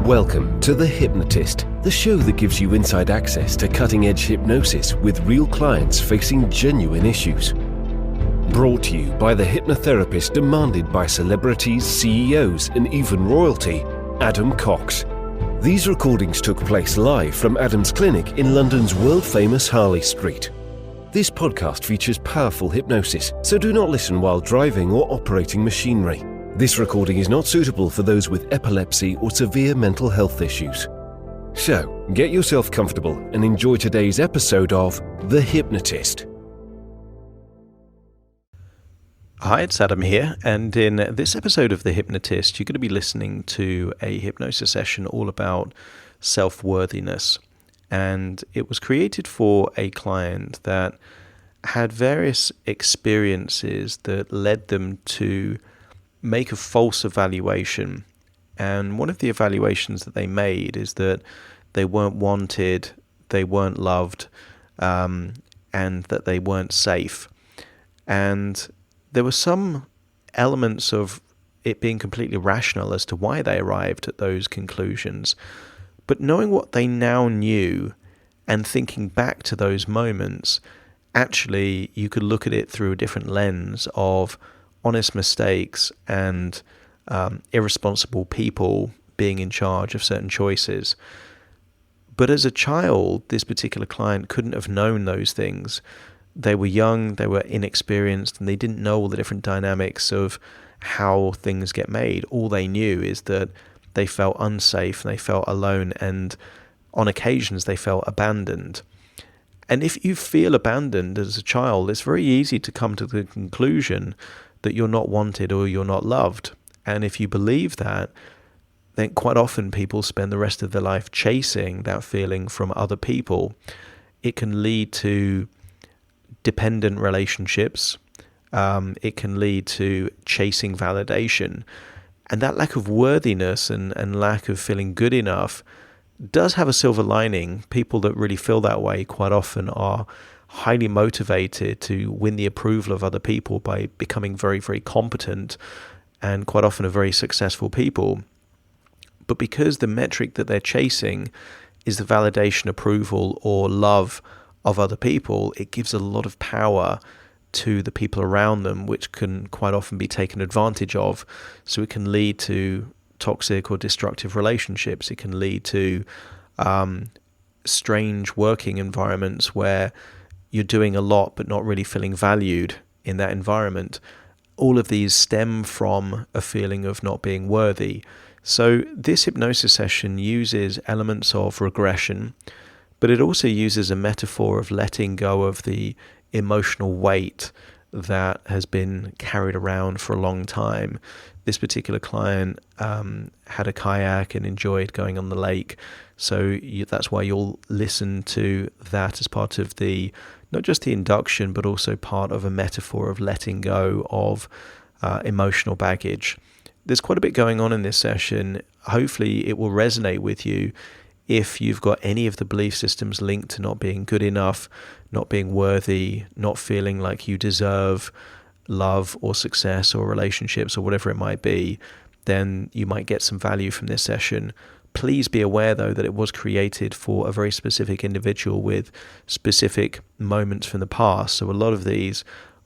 Welcome to The Hypnotist, the show that gives you inside access to cutting-edge hypnosis with real clients facing genuine issues. Brought to you by the hypnotherapist demanded by celebrities, CEOs, and even royalty, Adam Cox. These recordings took place live from Adam's clinic in London's world-famous Harley Street. This podcast features powerful hypnosis, so do not listen while driving or operating machinery. This recording is not suitable for those with epilepsy or severe mental health issues. So, get yourself comfortable and enjoy today's episode of The Hypnotist. Hi, it's Adam here, and in this episode of The Hypnotist, you're going to be listening to a hypnosis session all about self-worthiness. And it was created for a client that had various experiences that led them to make a false evaluation. And one of the evaluations that they made is that they weren't wanted, they weren't loved, and that they weren't safe. And there were some elements of it being completely rational as to why they arrived at those conclusions. But knowing what they now knew and thinking back to those moments, actually you could look at it through a different lens of honest mistakes and irresponsible people being in charge of certain choices. But as a child, this particular client couldn't have known those things. They were young, they were inexperienced, and they didn't know all the different dynamics of how things get made. All they knew is that they felt unsafe and they felt alone, and on occasions they felt abandoned. And if you feel abandoned as a child, it's very easy to come to the conclusion that you're not wanted or you're not loved. And if you believe that, then quite often people spend the rest of their life chasing that feeling from other people. It can lead to dependent relationships. It can lead to chasing validation. And that lack of worthiness and lack of feeling good enough does have a silver lining. People that really feel that way quite often are highly motivated to win the approval of other people by becoming very, very competent and quite often are very successful people. But because the metric that they're chasing is the validation, approval, or love of other people, it gives a lot of power to the people around them, which can quite often be taken advantage of. So it can lead to toxic or destructive relationships. It can lead to strange working environments where you're doing a lot but not really feeling valued in that environment. All of these stem from a feeling of not being worthy. So this hypnosis session uses elements of regression, but it also uses a metaphor of letting go of the emotional weight that has been carried around for a long time. This particular client had a kayak and enjoyed going on the lake. So that's why you'll listen to that as part of the, not just the induction, but also part of a metaphor of letting go of emotional baggage. There's quite a bit going on in this session. Hopefully it will resonate with you if you've got any of the belief systems linked to not being good enough, not being worthy, not feeling like you deserve love or success or relationships or whatever it might be, then you might get some value from this session. Please be aware, though, that it was created for a very specific individual with specific moments from the past. So a lot of these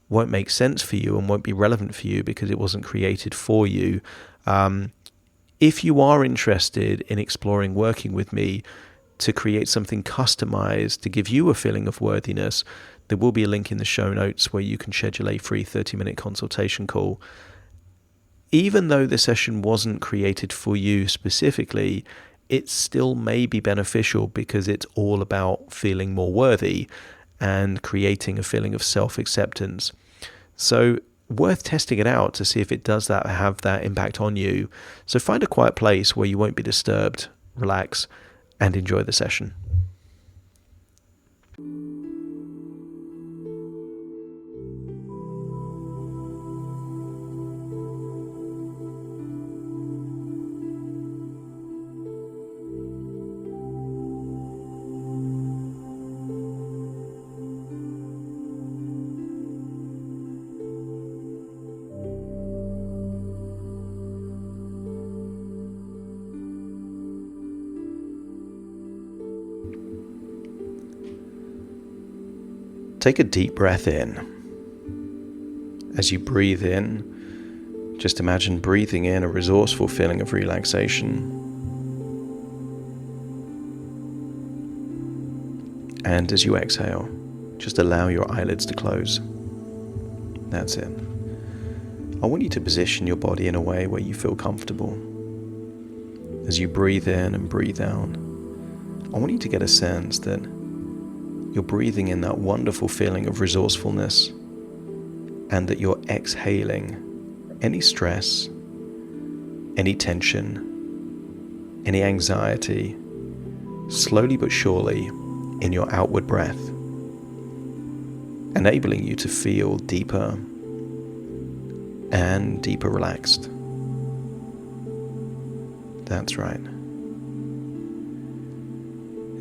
won't make sense for you and won't be relevant for you because it wasn't created for you. If you are interested in exploring working with me to create something customized to give you a feeling of worthiness, there will be a link in the show notes where you can schedule a free 30-minute consultation call. Even though the session wasn't created for you specifically, it still may be beneficial because it's all about feeling more worthy and creating a feeling of self-acceptance. So worth testing it out to see if it does that, have that impact on you. So find a quiet place where you won't be disturbed, relax, and enjoy the session. Take a deep breath in. As you breathe in, just imagine breathing in a resourceful feeling of relaxation. And as you exhale, just allow your eyelids to close. That's it. I want you to position your body in a way where you feel comfortable. As you breathe in and breathe out, I want you to get a sense that you're breathing in that wonderful feeling of resourcefulness, and that you're exhaling any stress, any tension, any anxiety, slowly but surely in your outward breath, enabling you to feel deeper and deeper relaxed. That's right.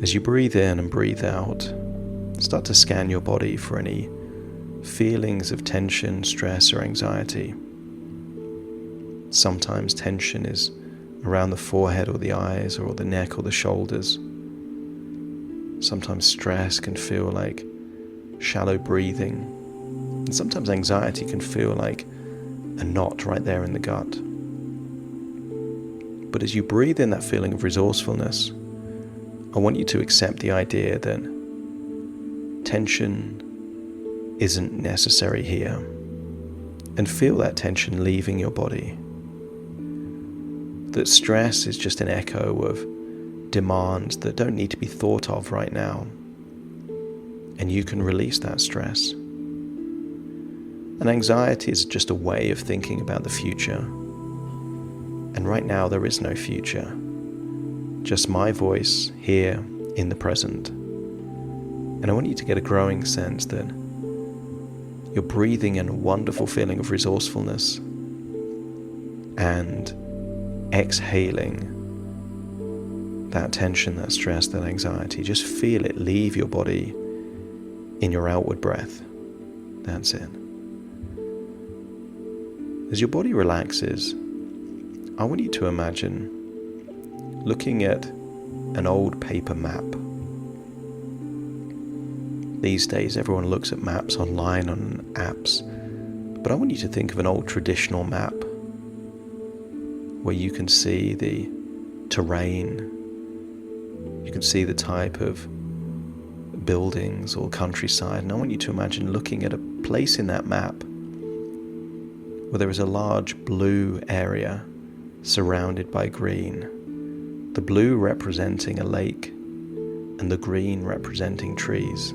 As you breathe in and breathe out, start to scan your body for any feelings of tension, stress, or anxiety. Sometimes tension is around the forehead or the eyes or the neck or the shoulders. Sometimes stress can feel like shallow breathing. And sometimes anxiety can feel like a knot right there in the gut. But as you breathe in that feeling of resourcefulness, I want you to accept the idea that tension isn't necessary here, and feel that tension leaving your body. That stress is just an echo of demands that don't need to be thought of right now, and you can release that stress. And anxiety is just a way of thinking about the future, and right now there is no future, just my voice here in the present. And I want you to get a growing sense that you're breathing in a wonderful feeling of resourcefulness and exhaling that tension, that stress, that anxiety. Just feel it leave your body in your outward breath. That's it. As your body relaxes, I want you to imagine looking at an old paper map. These days, everyone looks at maps online on apps, but I want you to think of an old traditional map where you can see the terrain, you can see the type of buildings or countryside, and I want you to imagine looking at a place in that map where there is a large blue area surrounded by green, the blue representing a lake and the green representing trees.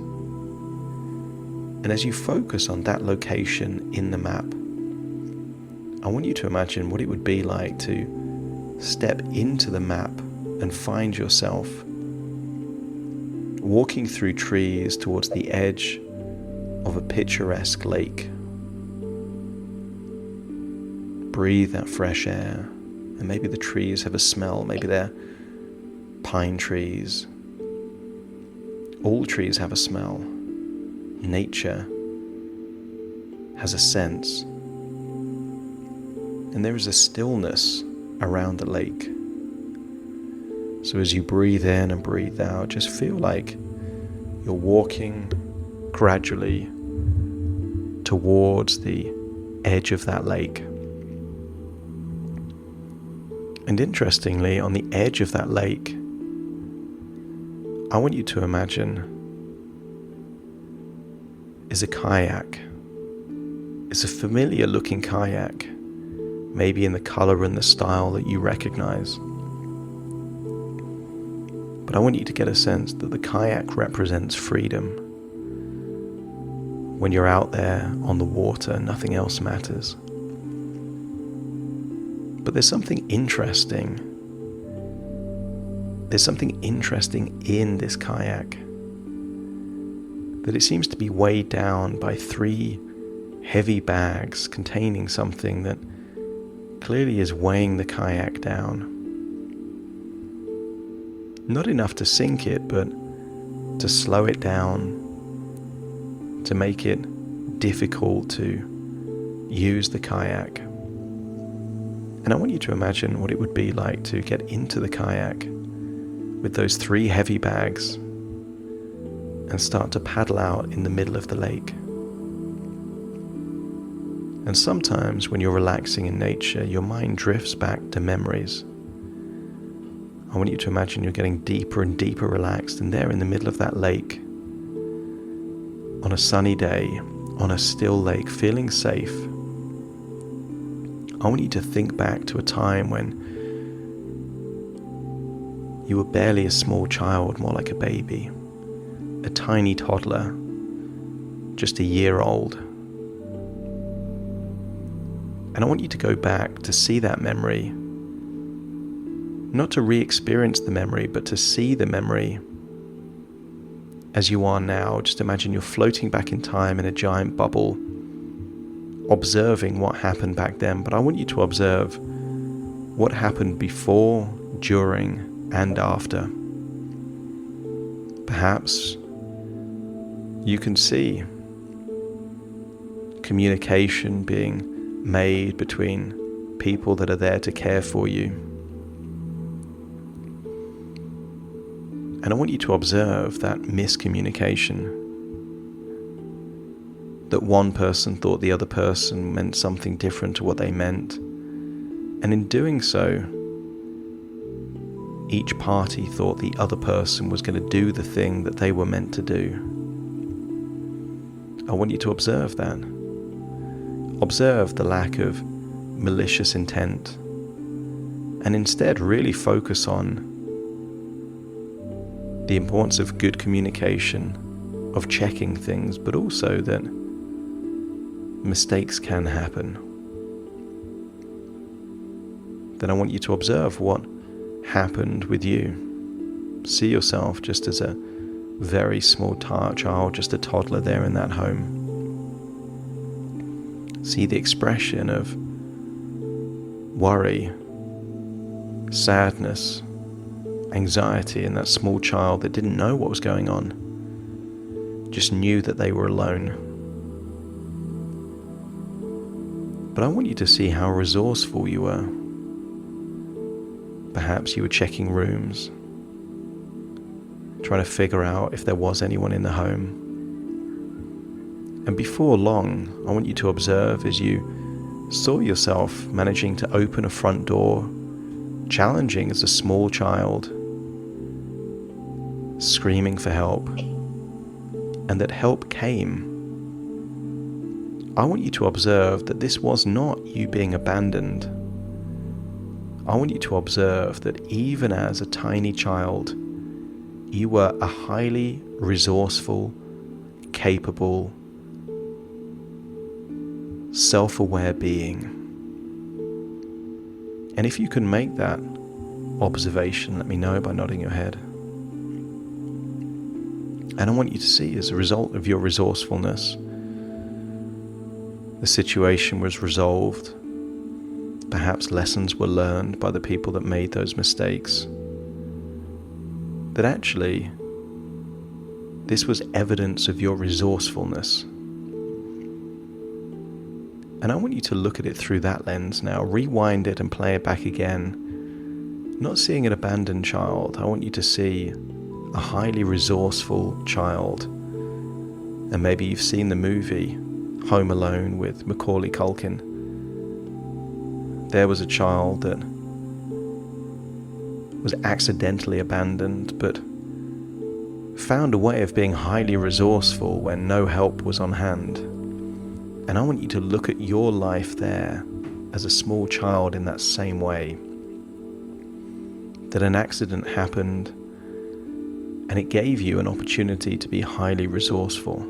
And as you focus on that location in the map, I want you to imagine what it would be like to step into the map and find yourself walking through trees towards the edge of a picturesque lake. Breathe that fresh air, and maybe the trees have a smell, maybe they're pine trees. All trees have a smell. Nature has a sense, and there is a stillness around the lake. So as you breathe in and breathe out, just feel like you're walking gradually towards the edge of that lake. And interestingly, on the edge of that lake, I want you to imagine is a kayak. It's a familiar looking kayak, maybe in the color and the style that you recognize. But I want you to get a sense that the kayak represents freedom. When you're out there on the water, nothing else matters. But there's something interesting. There's something interesting in this kayak, that it seems to be weighed down by 3 heavy bags containing something that clearly is weighing the kayak down. Not enough to sink it, but to slow it down, to make it difficult to use the kayak. And I want you to imagine what it would be like to get into the kayak with those 3 heavy bags, and start to paddle out in the middle of the lake. And sometimes when you're relaxing in nature, your mind drifts back to memories. I want you to imagine you're getting deeper and deeper relaxed, and there in the middle of that lake, on a sunny day, on a still lake, feeling safe, I want you to think back to a time when you were barely a small child, more like a baby, a tiny toddler, just a year old. And I want you to go back to see that memory, not to re-experience the memory, but to see the memory as you are now. Just imagine you're floating back in time in a giant bubble, observing what happened back then. But I want you to observe what happened before, during, and after. Perhaps you can see communication being made between people that are there to care for you. And I want you to observe that miscommunication, that one person thought the other person meant something different to what they meant. And in doing so, each party thought the other person was going to do the thing that they were meant to do. I want you to observe that. Observe the lack of malicious intent, and instead really focus on the importance of good communication, of checking things, but also that mistakes can happen. Then I want you to observe what happened with you. See yourself just as a very small child, just a toddler there in that home. See the expression of worry, sadness, anxiety in that small child that didn't know what was going on, just knew that they were alone. But I want you to see how resourceful you were. Perhaps you were checking rooms, trying to figure out if there was anyone in the home. And before long, I want you to observe as you saw yourself managing to open a front door, challenging as a small child, screaming for help, and that help came. I want you to observe that this was not you being abandoned. I want you to observe that even as a tiny child, you were a highly resourceful, capable, self-aware being. And if you can make that observation, let me know by nodding your head. And I want you to see, as a result of your resourcefulness, the situation was resolved. Perhaps lessons were learned by the people that made those mistakes. That actually, this was evidence of your resourcefulness. And I want you to look at it through that lens now. Rewind it and play it back again. Not seeing an abandoned child. I want you to see a highly resourceful child. And maybe you've seen the movie Home Alone with Macaulay Culkin. There was a child that was accidentally abandoned, but found a way of being highly resourceful when no help was on hand. And I want you to look at your life there as a small child in that same way. That an accident happened and it gave you an opportunity to be highly resourceful.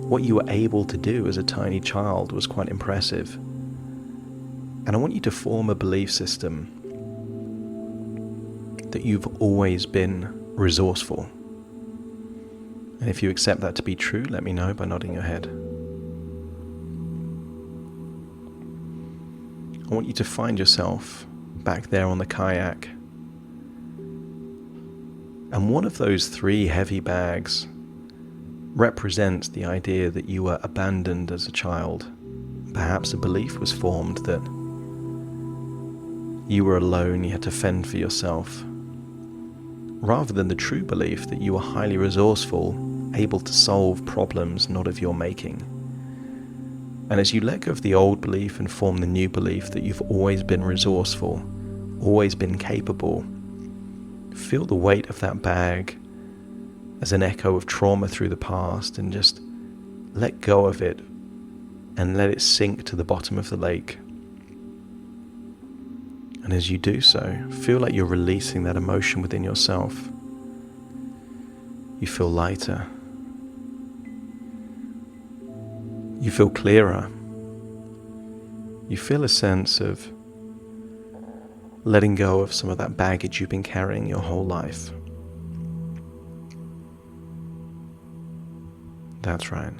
What you were able to do as a tiny child was quite impressive. And I want you to form a belief system that you've always been resourceful. And if you accept that to be true, let me know by nodding your head. I want you to find yourself back there on the kayak. And one of those 3 heavy bags represents the idea that you were abandoned as a child. Perhaps a belief was formed that you were alone, you had to fend for yourself. rather than the true belief that you are highly resourceful, able to solve problems not of your making. And as you let go of the old belief and form the new belief that you've always been resourceful, always been capable, feel the weight of that bag as an echo of trauma through the past, and just let go of it and let it sink to the bottom of the lake. And as you do so, feel like you're releasing that emotion within yourself. You feel lighter. You feel clearer. You feel a sense of letting go of some of that baggage you've been carrying your whole life. That's right.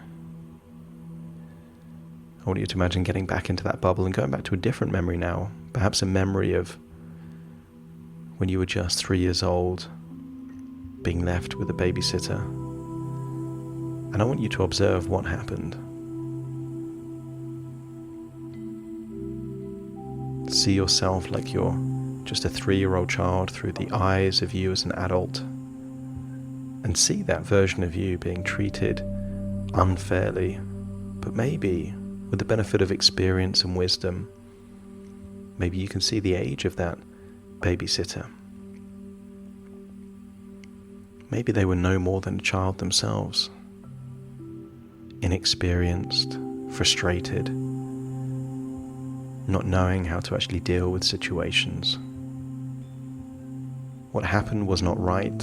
I want you to imagine getting back into that bubble and going back to a different memory now. Perhaps a memory of when you were just 3 years old, being left with a babysitter. And I want you to observe what happened. See yourself like you're just a 3-year-old child through the eyes of you as an adult. And see that version of you being treated unfairly, but maybe with the benefit of experience and wisdom. Maybe you can see the age of that babysitter. Maybe they were no more than a child themselves, inexperienced, frustrated, not knowing how to actually deal with situations. What happened was not right,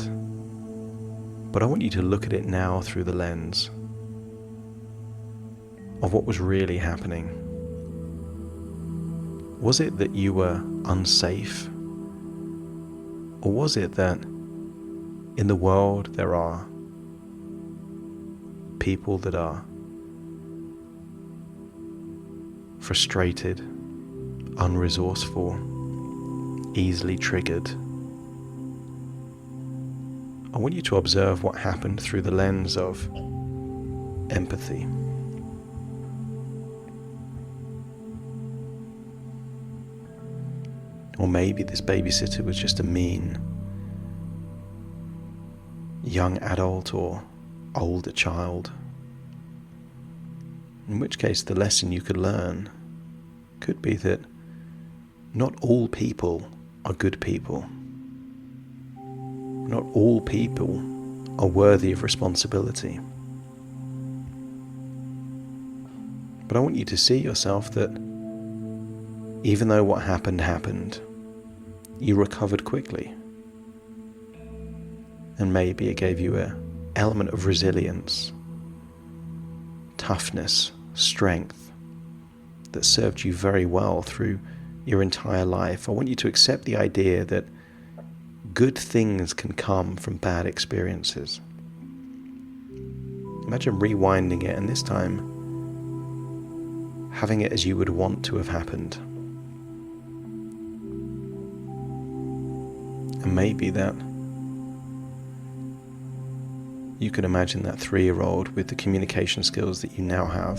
but I want you to look at it now through the lens of what was really happening. Was it that you were unsafe? Or was it that in the world there are people that are frustrated, unresourceful, easily triggered? I want you to observe what happened through the lens of empathy. Or maybe this babysitter was just a mean young adult or older child. In which case the lesson you could learn could be that not all people are good people. Not all people are worthy of responsibility. But I want you to see yourself that even though what happened, you recovered quickly. And maybe it gave you an element of resilience, toughness, strength that served you very well through your entire life. I want you to accept the idea that good things can come from bad experiences. Imagine rewinding it, and this time having it as you would want to have happened. And maybe that you can imagine that 3-year-old with the communication skills that you now have.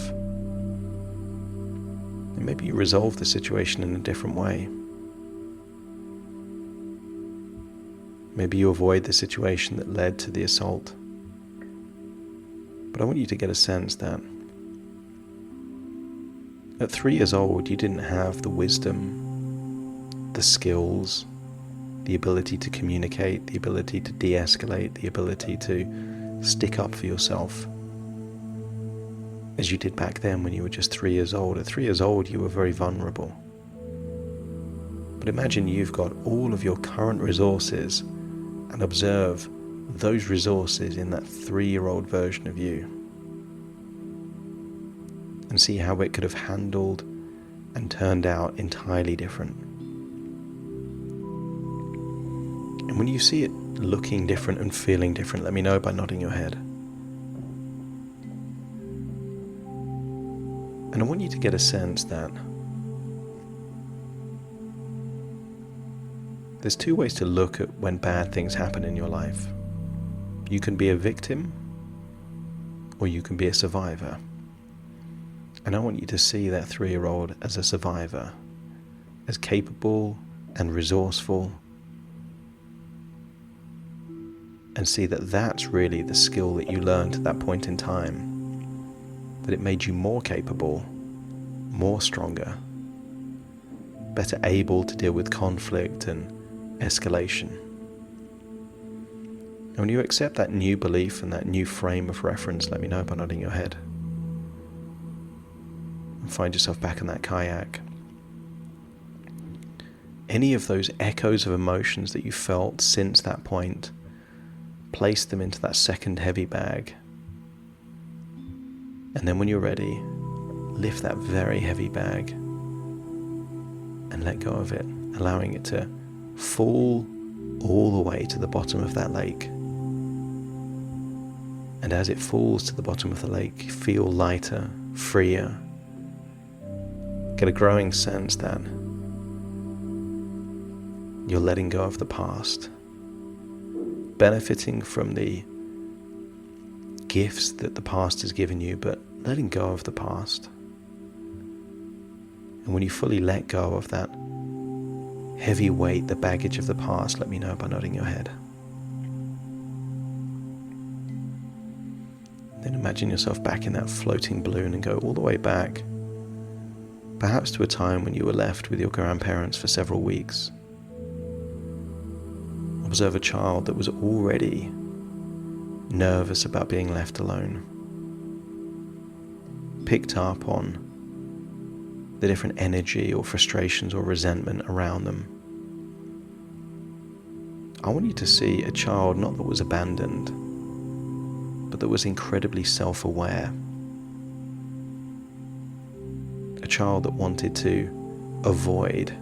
And maybe you resolve the situation in a different way. Maybe you avoid the situation that led to the assault. But I want you to get a sense that at 3 years old, you didn't have the wisdom, the skills, the ability to communicate, the ability to de-escalate, the ability to stick up for yourself as you did back then when you were just 3 years old. At 3 years old, you were very vulnerable. But imagine you've got all of your current resources and observe those resources in that 3-year-old version of you and see how it could have handled and turned out entirely different. And when you see it looking different and feeling different, let me know by nodding your head. And I want you to get a sense that there's 2 ways to look at when bad things happen in your life. You can be a victim, or you can be a survivor. And I want you to see that 3-year-old as a survivor, as capable and resourceful, and see that that's really the skill that you learned at that point in time, that it made you more capable, more stronger, better able to deal with conflict and escalation. And when you accept that new belief and that new frame of reference, let me know by nodding your head. And find yourself back in that kayak. Any of those echoes of emotions that you felt since that point, place them into that second heavy bag. And then when you're ready, lift that very heavy bag and let go of it, allowing it to fall all the way to the bottom of that lake. And as it falls to the bottom of the lake, feel lighter, freer. Get a growing sense that you're letting go of the past, benefiting from the gifts that the past has given you, but letting go of the past. And when you fully let go of that heavy weight, the baggage of the past, let me know by nodding your head. Then imagine yourself back in that floating balloon and go all the way back, perhaps to a time when you were left with your grandparents for several weeks. Observe a child that was already nervous about being left alone. Picked up on the different energy or frustrations or resentment around them. I want you to see a child not that was abandoned, but that was incredibly self-aware. A child that wanted to avoid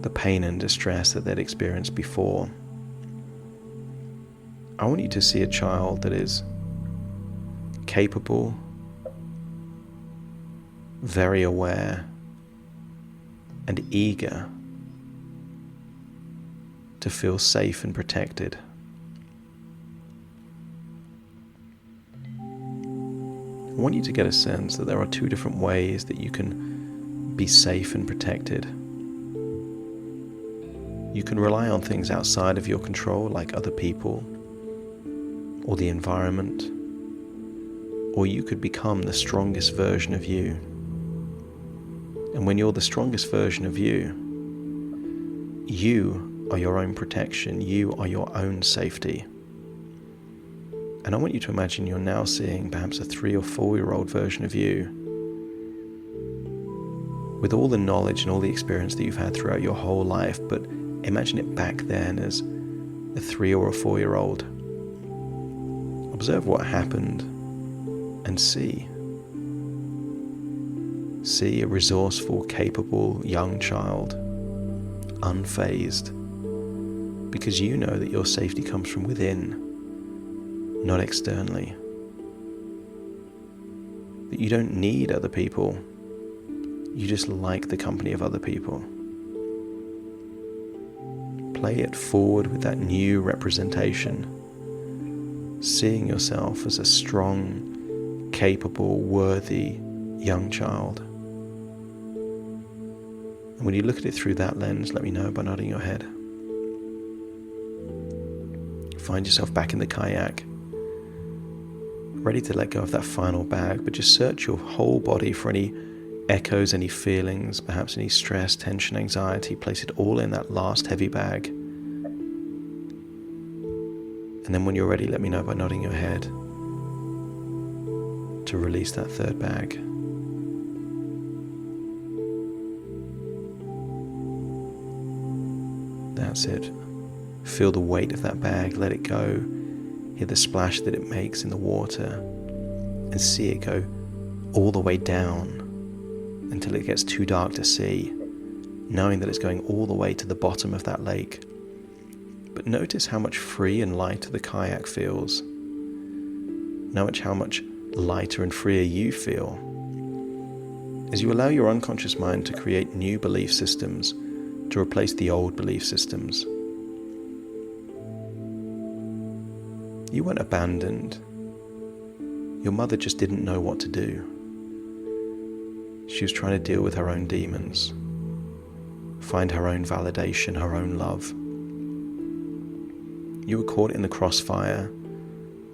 the pain and distress that they'd experienced before. I want you to see a child that is capable, very aware, and eager to feel safe and protected. I want you to get a sense that there are two different ways that you can be safe and protected. You can rely on things outside of your control, like other people or the environment, or you could become the strongest version of you. And when you're the strongest version of you, you are your own protection, you are your own safety. And I want you to imagine you're now seeing perhaps a 3 or 4-year-old version of you with all the knowledge and all the experience that you've had throughout your whole life, but imagine it back then as a 3 or a 4-year-old. Observe what happened and see. See a resourceful, capable young child, unfazed, because you know that your safety comes from within, not externally. That you don't need other people, you just like the company of other people. Play it forward with that new representation, seeing yourself as a strong, capable, worthy young child. And when you look at it through that lens, let me know by nodding your head. Find yourself back in the kayak, ready to let go of that final bag, but just search your whole body for any echoes, any feelings, perhaps any stress, tension, anxiety. Place it all in that last heavy bag. And then when you're ready, let me know by nodding your head to release that third bag. That's it. Feel the weight of that bag, let it go. Hear the splash that it makes in the water and see it go all the way down until it gets too dark to see, knowing that it's going all the way to the bottom of that lake. But notice how much free and lighter the kayak feels. Notice how much lighter and freer you feel as you allow your unconscious mind to create new belief systems to replace the old belief systems. You weren't abandoned. Your mother just didn't know what to do. She was trying to deal with her own demons, find her own validation, her own love. You were caught in the crossfire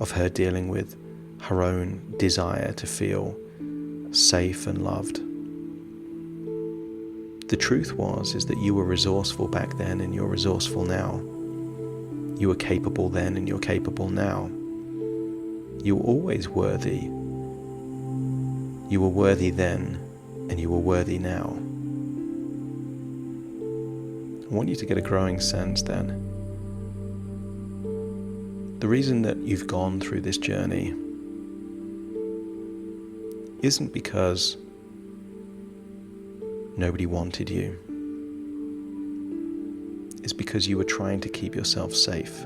of her dealing with her own desire to feel safe and loved. The truth is that you were resourceful back then and you're resourceful now. You were capable then and you're capable now. You were always worthy. You were worthy then and you were worthy now. I want you to get a growing sense then. The reason that you've gone through this journey isn't because nobody wanted you. It's because you were trying to keep yourself safe.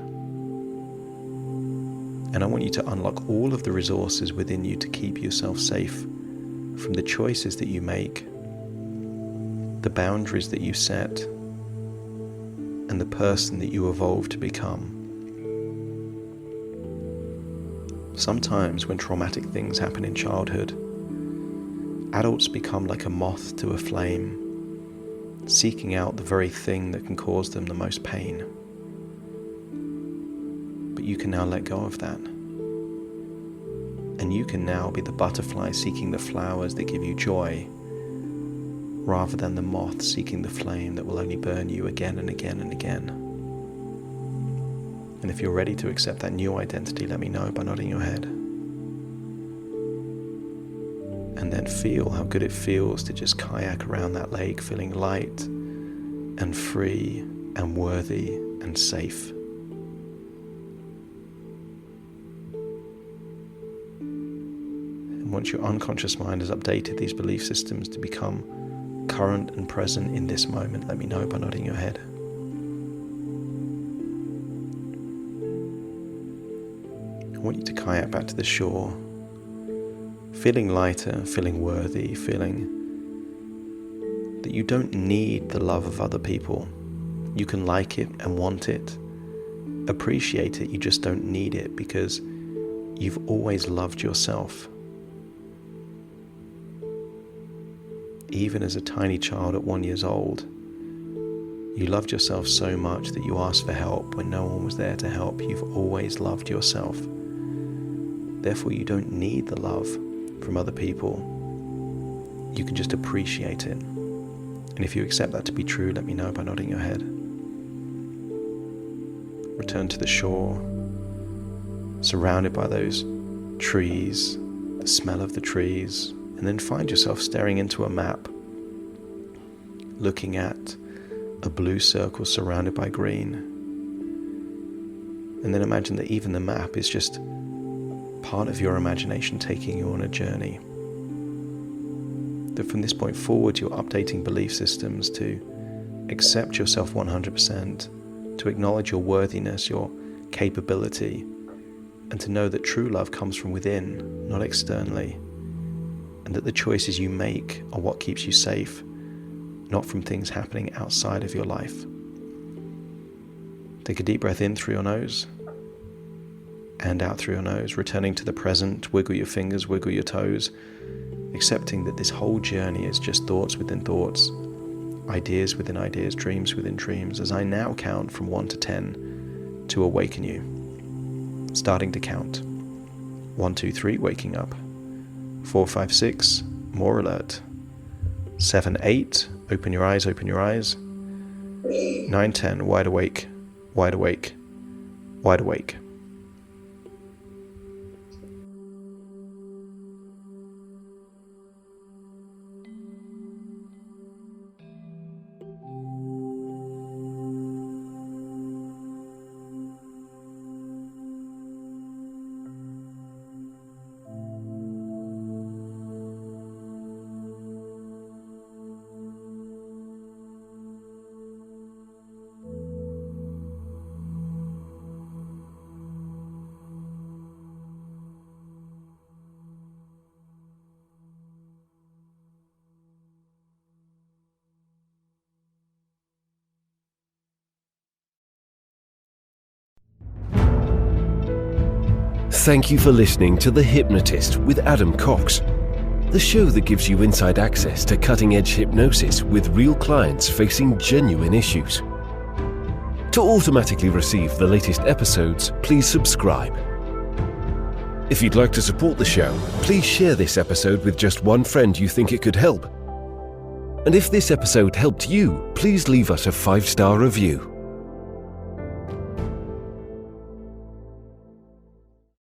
And I want you to unlock all of the resources within you to keep yourself safe from the choices that you make, the boundaries that you set, and the person that you evolve to become. Sometimes when traumatic things happen in childhood, adults become like a moth to a flame, seeking out the very thing that can cause them the most pain. But you can now let go of that. And you can now be the butterfly seeking the flowers that give you joy, rather than the moth seeking the flame that will only burn you again and again and again. And if you're ready to accept that new identity, let me know by nodding your head. And then feel how good it feels to just kayak around that lake, feeling light and free and worthy and safe. And once your unconscious mind has updated these belief systems to become current and present in this moment, let me know by nodding your head. I want you to kayak back to the shore, feeling lighter, feeling worthy, feeling that you don't need the love of other people. You can like it and want it, appreciate it, you just don't need it because you've always loved yourself. Even as a tiny child at 1 year old, you loved yourself so much that you asked for help when no one was there to help. You've always loved yourself. Therefore, you don't need the love from other people. You can just appreciate it. And if you accept that to be true, let me know by nodding your head. Return to the shore, surrounded by those trees, the smell of the trees, and then find yourself staring into a map, looking at a blue circle surrounded by green. And then imagine that even the map is just part of your imagination taking you on a journey. That from this point forward, you're updating belief systems to accept yourself 100%, to acknowledge your worthiness, your capability, and to know that true love comes from within, not externally, and that the choices you make are what keeps you safe, not from things happening outside of your life. Take a deep breath in through your nose and out through your nose, returning to the present. Wiggle your fingers, wiggle your toes, accepting that this whole journey is just thoughts within thoughts, ideas within ideas, dreams within dreams. As I now count from 1 to 10 to awaken you, starting to count. 1, 2, 3, waking up. 4, 5, 6, more alert. 7, 8, open your eyes, open your eyes. 9, 10, wide awake, wide awake, wide awake. Thank you for listening to The Hypnotist with Adam Cox, the show that gives you inside access to cutting-edge hypnosis with real clients facing genuine issues. To automatically receive the latest episodes, please subscribe. If you'd like to support the show, please share this episode with just one friend you think it could help. And if this episode helped you, please leave us a 5-star review.